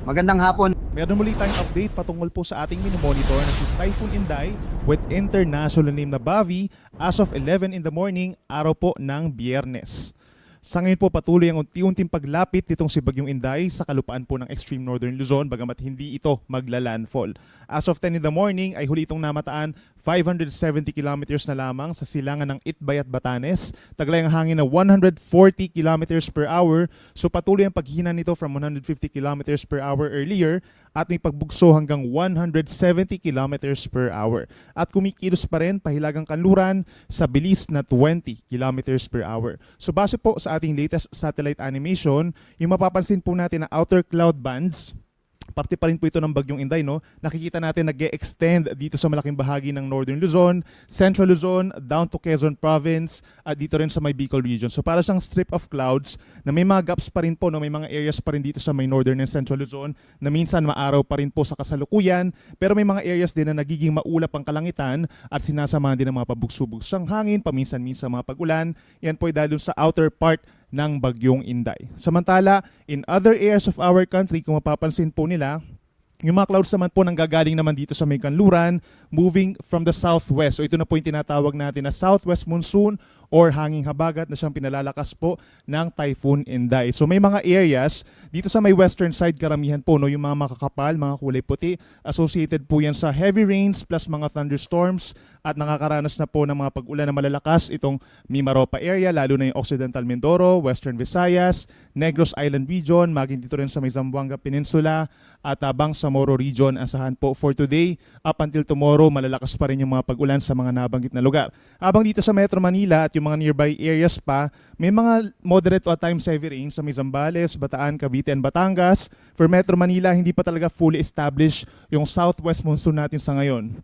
Magandang hapon. Meron muli tayong update patungkol po sa ating minomonitor na si Typhoon Inday with international name na Bavi as of 11 in the morning, araw po ng Biyernes. Sa ngayon po patuloy ang unti-unting paglapit nitong si Bagyong Inday sa kalupaan po ng extreme northern Luzon bagamat hindi ito magla-landfall. As of 10 in the morning ay huli itong namataan 570 kilometers na lamang sa silangan ng Itbay at Batanes. Taglay ang hangin na 140 kilometers per hour. So patuloy ang paghina nito from 150 kilometers per hour earlier at may pagbugso hanggang 170 kilometers per hour. At kumikilos pa rin pahilagang kanluran sa bilis na 20 kilometers per hour. So base po sa ating latest satellite animation, yung mapapansin po natin na outer cloud bands, parte pa rin po ito ng Bagyong Inday, no? Nakikita natin nag-e-extend dito sa malaking bahagi ng Northern Luzon, Central Luzon, down to Quezon Province, at dito rin sa may Bicol region. So para siyang strip of clouds na may mga gaps pa rin po, no? May mga areas pa rin dito sa may Northern and Central Luzon na minsan maaraw pa rin po sa kasalukuyan, pero may mga areas din na nagiging maulap ang kalangitan at sinasamahan din ng mga pabugso-bugsang hangin, paminsan-minsan mga pag-ulan. Yan po ay dahil sa outer part ng Bagyong Inday. Samantala, in other areas of our country, kung mapapansin po nila, yung mga clouds naman po nanggagaling naman dito sa may kanluran, moving from the southwest. So ito na po yung tinatawag natin na southwest monsoon or hanging habagat na siyang pinalalakas po ng Typhoon Inday. So may mga areas dito sa may western side karamihan po, no, yung mga makakapal, mga kulay puti, associated po yan sa heavy rains plus mga thunderstorms at nakakaranas na po ng mga pag-ulan na malalakas itong Mimaropa area, lalo na yung Occidental Mindoro, Western Visayas, Negros Island region, maging dito rin sa may Zamboanga Peninsula at Bangsamoro region. Asahan po for today up until tomorrow malalakas pa rin yung mga pag-ulan sa mga nabanggit na lugar. Habang dito sa Metro Manila at yung mga nearby areas pa, may mga moderate to at times heavy rain sa may Zambales, Bataan, Cavite, and Batangas. For Metro Manila, hindi pa talaga fully established yung southwest monsoon natin sa ngayon.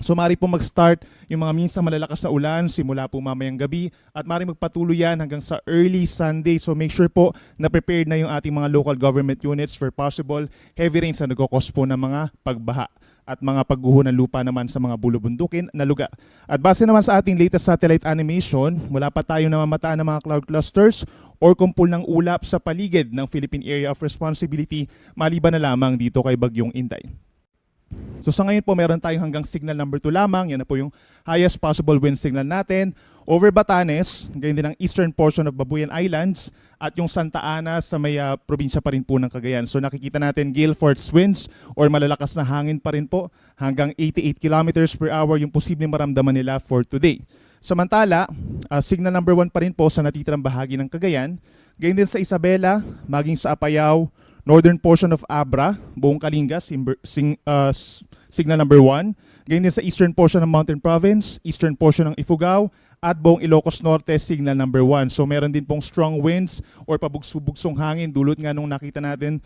So maaari po mag-start yung mga minsan malalakas na ulan simula po mamayang gabi at maaari magpatuloy yan hanggang sa early Sunday. So make sure po na prepared na yung ating mga local government units for possible heavy rains na nagkakos po ng mga pagbaha at mga pagguho ng lupa naman sa mga bulubundukin na lugar. At base naman sa ating latest satellite animation, wala pa tayo namamataan ng mga cloud clusters or kumpul ng ulap sa paligid ng Philippine Area of Responsibility maliban na lamang dito kay Bagyong Inday. So sa ngayon po meron tayong hanggang signal number 2 lamang. Yan na po yung highest possible wind signal natin. Over Batanes, ganyan din ang eastern portion of Babuyan Islands at yung Santa Ana sa may probinsya pa rin po ng Cagayan. So nakikita natin gale force winds or malalakas na hangin pa rin po hanggang 88 kilometers per hour yung posibleng maramdaman nila for today. Samantala, signal number 1 pa rin po sa natitirang bahagi ng Cagayan. Ganyan din sa Isabela, maging sa Apayao, northern portion of Abra, buong Kalinga, signal number 1. Ganyan din sa eastern portion ng Mountain Province, eastern portion ng Ifugao, at buong Ilocos Norte, signal number 1. So meron din pong strong winds or pabugso-bugsong hangin dulot nga nung nakita natin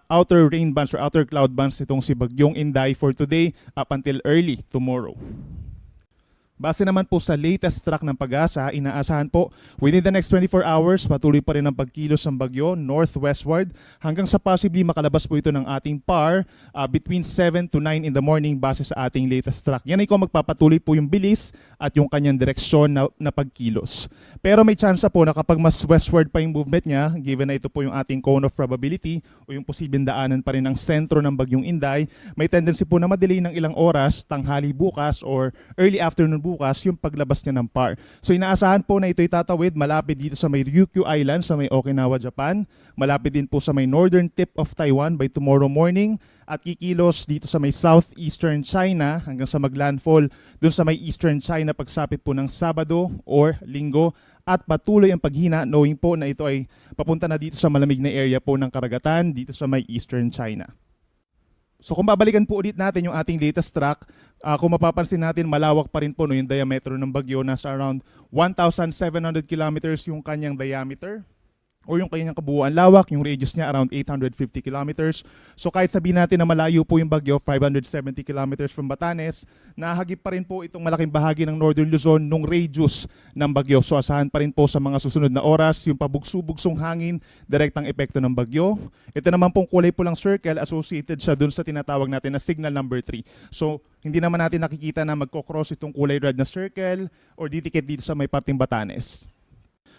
outer rain bands or outer cloud bands itong si Bagyong Inday for today up until early tomorrow. Base naman po sa latest track ng Pag-asa, inaasahan po within the next 24 hours patuloy pa rin ang pagkilos ng bagyo northwestward hanggang sa possibly makalabas po ito ng ating PAR between 7 to 9 in the morning base sa ating latest track. Yan ay kung magpapatuloy po yung bilis at yung kanyang direksyon na pagkilos. Pero may chance po na kapag mas westward pa yung movement niya, given na ito po yung ating cone of probability o yung posibleng daanan pa rin ng sentro ng Bagyong Inday, may tendency po na madelay ng ilang oras, tanghali bukas or early afternoon bukas yung paglabas niya ng PAR. So inaasahan po na ito'y tatawid malapit dito sa may Ryukyu Island sa may Okinawa, Japan. Malapit din po sa may northern tip of Taiwan by tomorrow morning at kikilos dito sa may southeastern China hanggang sa maglandfall dun sa may eastern China pagsapit po ng Sabado or Linggo at patuloy ang paghina knowing po na ito ay papunta na dito sa malamig na area po ng karagatan dito sa may eastern China. So kung babalikan po ulit natin yung ating latest track, kung mapapansin natin malawak pa rin po no, yung diameter ng bagyo, nasa around 1,700 kilometers yung kanyang diameter o yung kanyang kabuuan lawak, yung radius niya around 850 kilometers. So kahit sabihin natin na malayo po yung bagyo, 570 kilometers from Batanes, nahagip pa rin po itong malaking bahagi ng Northern Luzon nung radius ng bagyo. So asahan pa rin po sa mga susunod na oras yung pabugso-bugsong hangin, direktang epekto ng bagyo. Ito naman pong kulay pulang circle, associated siya dun sa tinatawag natin na signal number 3. So hindi naman natin nakikita na magkocross itong kulay red na circle or didikit dito sa may parting Batanes.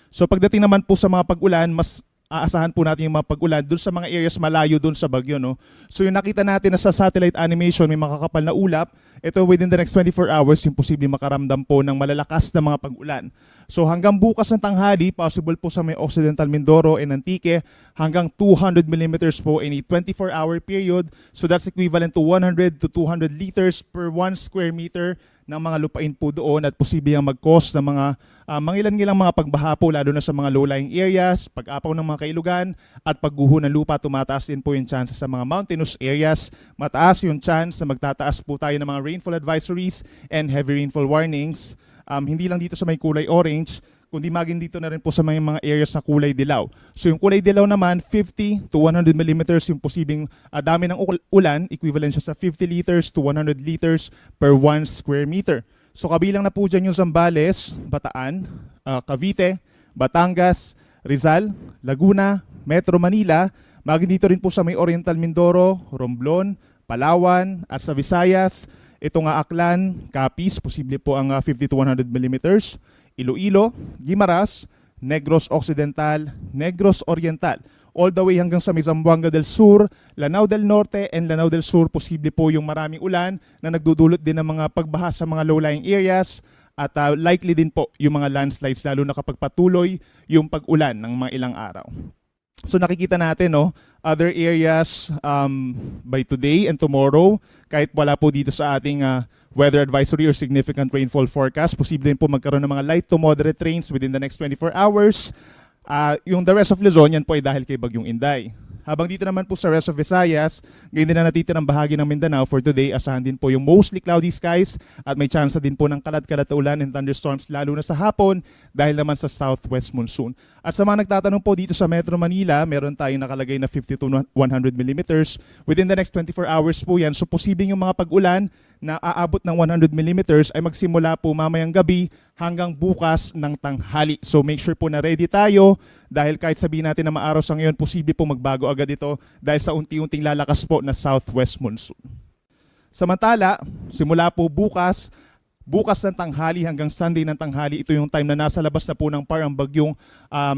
So pagdating naman po sa mga pag-ulan, mas aasahan po natin yung mga pag-ulan dun sa mga areas malayo dun sa bagyo, no? So yung nakita natin na sa satellite animation, may makakapal na ulap, ito within the next 24 hours, yung posibleng makaramdam po ng malalakas na mga pag-ulan. So hanggang bukas ng tanghali, possible po sa may Occidental Mindoro and Antique, hanggang 200 millimeters po in a 24-hour period. So that's equivalent to 100 to 200 liters per 1 square meter ng mga lupain po doon, at posible ang mag-cause ng mga mangilan-ngilang mga pagbaha po, lalo na sa mga low-lying areas, pag-apaw ng mga kailugan, at pagguho ng lupa. Tumataas din po yung chance sa mga mountainous areas. Mataas yung chance na magtataas po tayo ng mga rainfall advisories and heavy rainfall warnings. Hindi lang dito sa may kulay orange, kundi maging dito na rin po sa mga areas na kulay dilaw. So yung kulay dilaw naman, 50 to 100 millimeters yung posibleng dami ng ulan, equivalent siya sa 50 liters to 100 liters per 1 square meter. So kabilang na po dyan yung Zambales, Bataan, Cavite, Batangas, Rizal, Laguna, Metro Manila, maging dito rin po sa may Oriental Mindoro, Romblon, Palawan, at sa Visayas. Ito nga Aklan, Capiz, posible po ang 50 to 100 millimeters. Iloilo, Guimaras, Negros Occidental, Negros Oriental, all the way hanggang sa may Zamboanga del Sur, Lanao del Norte, and Lanao del Sur, posible po yung maraming ulan na nagdudulot din ng mga pagbaha sa mga low-lying areas, at likely din po yung mga landslides, lalo na kapag patuloy yung pag-ulan ng mga ilang araw. So nakikita natin, no, other areas by today and tomorrow, kahit wala po dito sa ating weather advisory or significant rainfall forecast, posible rin po magkaroon ng mga light to moderate rains within the next 24 hours. Yung the rest of Luzon, yan po ay dahil kay Bagyong Inday. Habang dito naman po sa rest of Visayas, ganyan din na natitirang bahagi ng Mindanao for today, asahan din po yung mostly cloudy skies, at may chance din po ng kalat-kalat na ulan and thunderstorms lalo na sa hapon dahil naman sa southwest monsoon. At sa mga nagtatanong po dito sa Metro Manila, meron tayong nakalagay na 50 to 100 millimeters within the next 24 hours po yan. So posibleng yung mga pag-ulan na aabot ng 100 millimeters ay magsimula po mamayang gabi hanggang bukas ng tanghali. So make sure po na ready tayo, dahil kahit sabihin natin na maaraw sa ngayon, posible po magbago agad ito dahil sa unti-unting lalakas po na southwest monsoon. Samantala, simula po bukas ng tanghali hanggang Sunday ng tanghali, ito yung time na nasa labas na po ng PAR ang Bagyong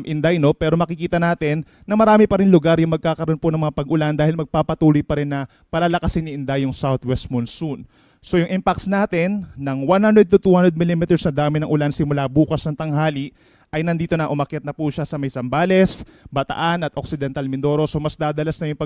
Inday, no? Pero makikita natin na marami pa rin lugar yung magkakaroon po ng mga pag-ulan dahil magpapatuloy pa rin na palalakasin ni Inday yung southwest monsoon. So yung impacts natin ng 100 to 200 millimeters na dami ng ulan simula bukas ng tanghali ay nandito na, umakyat na po siya sa may Zambales, Bataan at Occidental Mindoro. So mas dadalas na yung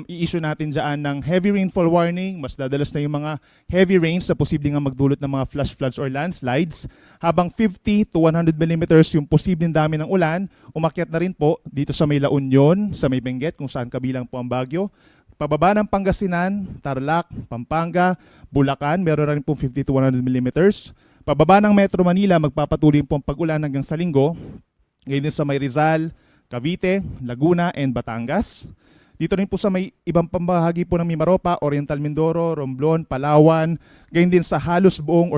i-issue natin dyan ng heavy rainfall warning, mas dadalas na yung mga heavy rains na posibleng nga magdulot ng mga flash floods or landslides. Habang 50 to 100 millimeters yung posibleng dami ng ulan, umakyat na rin po dito sa may La Union, sa may Benguet, kung saan kabilang po ang Baguio. Pababa ng Pangasinan, Tarlac, Pampanga, Bulacan, meron rin po 50 to 100 millimeters. Pababa ng Metro Manila, magpapatuloy po ang pag-ulan hanggang sa Linggo. Ngayon din sa may Rizal, Cavite, Laguna, and Batangas. Dito rin po sa may ibang pambahagi po ng Mimaropa, Oriental Mindoro, Romblon, Palawan. Ngayon din sa halos buong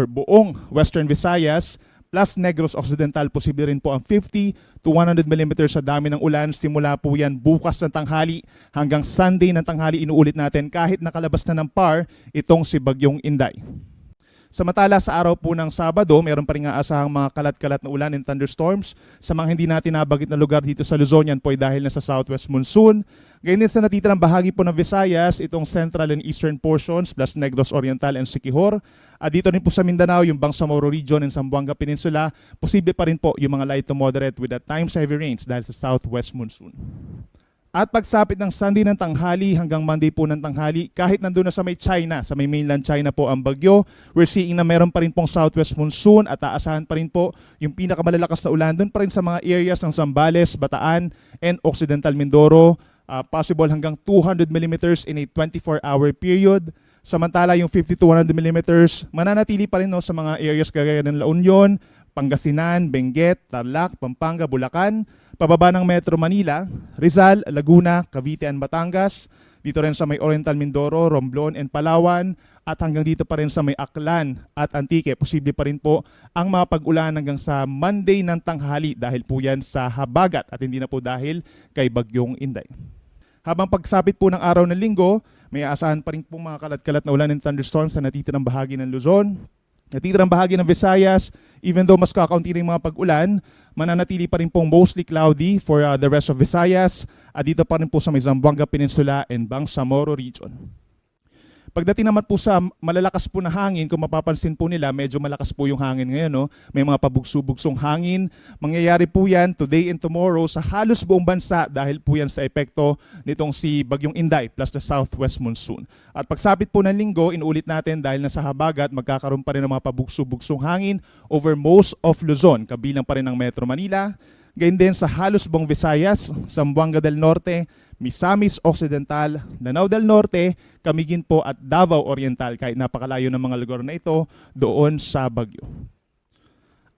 Western Visayas, plus Negros Occidental, posible rin po ang 50 to 100 millimeters sa dami ng ulan. Simula po yan bukas ng tanghali hanggang Sunday ng tanghali, inuulit natin kahit nakalabas na ng PAR itong si Bagyong Inday. Samantala sa araw po ng Sabado, meron pa rin aasahang mga kalat-kalat na ulan and thunderstorms. Sa mga hindi natin nabagit na lugar dito sa Luzon, yan po ay dahil na sa southwest monsoon. Ganyan din sa natitirang bahagi po ng Visayas, itong central and eastern portions plus Negros Oriental and Siquijor. At dito rin po sa Mindanao, yung Bangsamoro region and Zamboanga Peninsula, posible pa rin po yung mga light to moderate with at times heavy rains dahil sa southwest monsoon. At pagsapit ng Sunday ng tanghali hanggang Monday po ng tanghali, kahit nandun na sa may China, sa may mainland China po ang bagyo, we're seeing na meron pa rin pong southwest monsoon at aasahan pa rin po yung pinakamalalakas na ulan doon pa rin sa mga areas ng Zambales, Bataan, and Occidental Mindoro. Possible hanggang 200 millimeters in a 24-hour period. Samantala yung 50 to 100 millimeters, mananatili pa rin no, sa mga areas gaya ng La Union, Pangasinan, Benguet, Tarlac, Pampanga, Bulacan. Pababa ng Metro Manila, Rizal, Laguna, Cavite, and Batangas. Dito rin sa may Oriental Mindoro, Romblon, and Palawan. At hanggang dito pa rin sa may Aklan at Antique. Posible pa rin po ang mga pag-ulan hanggang sa Monday ng tanghali dahil po yan sa habagat at hindi na po dahil kay Bagyong Inday. Habang pagsapit po ng araw ng Linggo, may aasahan pa rin po mga kalat-kalat na ulan and thunderstorms sa natitirang bahagi ng Luzon, Natitirang bahagi ng Visayas, even though mas kakaunti rin mga pag-ulan, mananatili pa rin pong mostly cloudy for the rest of Visayas at dito pa rin po sa may Zamboanga Peninsula and Bangsamoro region. Pagdating naman po sa malalakas po na hangin, kung mapapansin po nila, medyo malakas po yung hangin ngayon. No? May mga pabugso-bugsong hangin. Mangyayari po yan today and tomorrow sa halos buong bansa dahil po yan sa epekto nitong si Bagyong Inday plus the southwest monsoon. At pagsapit po ng linggo, inulit natin dahil nasa habagat, magkakaroon pa rin ng mga pabugso-bugsong hangin over most of Luzon, kabilang pa rin ng Metro Manila. Gayun din sa halos buong Visayas, Zamboanga del Norte, Misamis Occidental, Lanao del Norte, Camiguin po at Davao Oriental kahit napakalayo ng mga lugar na ito doon sa Bagyo.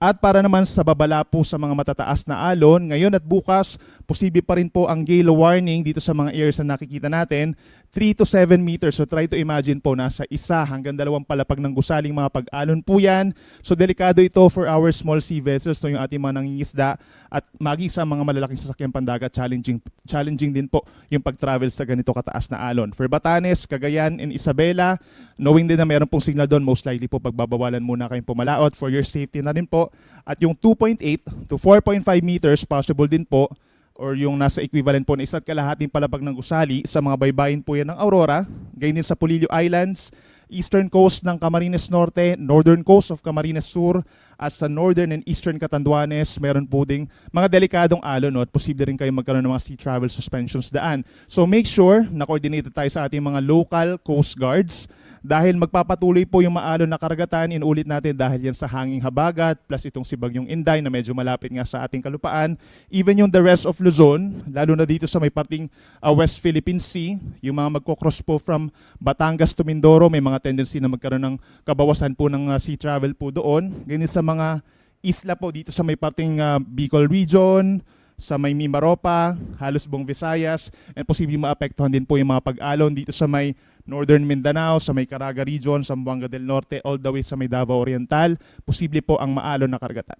At para naman sa babala po sa mga matataas na alon, ngayon at bukas, posible pa rin po ang gale warning dito sa mga areas na nakikita natin, 3 to 7 meters. So try to imagine po, nasa 1 hanggang 2 palapag ng gusaling mga pag-alon po yan. So delikado ito for our small sea vessels, no, yung ating mga nangingisda at maging sa mga malalaking sasakyang pandagat, challenging din po yung pag-travel sa ganito kataas na alon. For Batanes, Cagayan, and Isabela, knowing din na meron pong signal doon, most likely po pagbabawalan muna kayong pumalaot for your safety na rin po. At yung 2.8 to 4.5 meters, possible din po, or yung nasa equivalent po na 1.5 palapag ng gusali sa mga baybayin po yan ng Aurora, ganyan din sa Polillo Islands, eastern coast ng Camarines Norte, northern coast of Camarines Sur, at sa northern and eastern Catanduanes, meron po ding mga delikadong alon, no, at posible rin kayo magkaroon ng mga sea travel suspensions daan. So make sure na coordinated tayo sa ating mga local coast guards dahil magpapatuloy po yung maalon na karagatan, inulit natin dahil yan sa hanging habagat plus itong si Bagyong Inday na medyo malapit nga sa ating kalupaan. Even yung the rest of Luzon, lalo na dito sa may parting West Philippine Sea, yung mga magkocross po from Batangas to Mindoro, may mga tendency na magkaroon ng kabawasan po ng sea travel po doon. Ganyan sa mga isla po dito sa may parting Bicol region, sa may Mimaropa, halos buong Visayas, and posibleng maapektuhan din po yung mga pag-alon dito sa may Northern Mindanao, sa may Caraga region, Zamboanga del Norte, all the way sa may Davao Oriental. Posible po ang maalon na karagatan.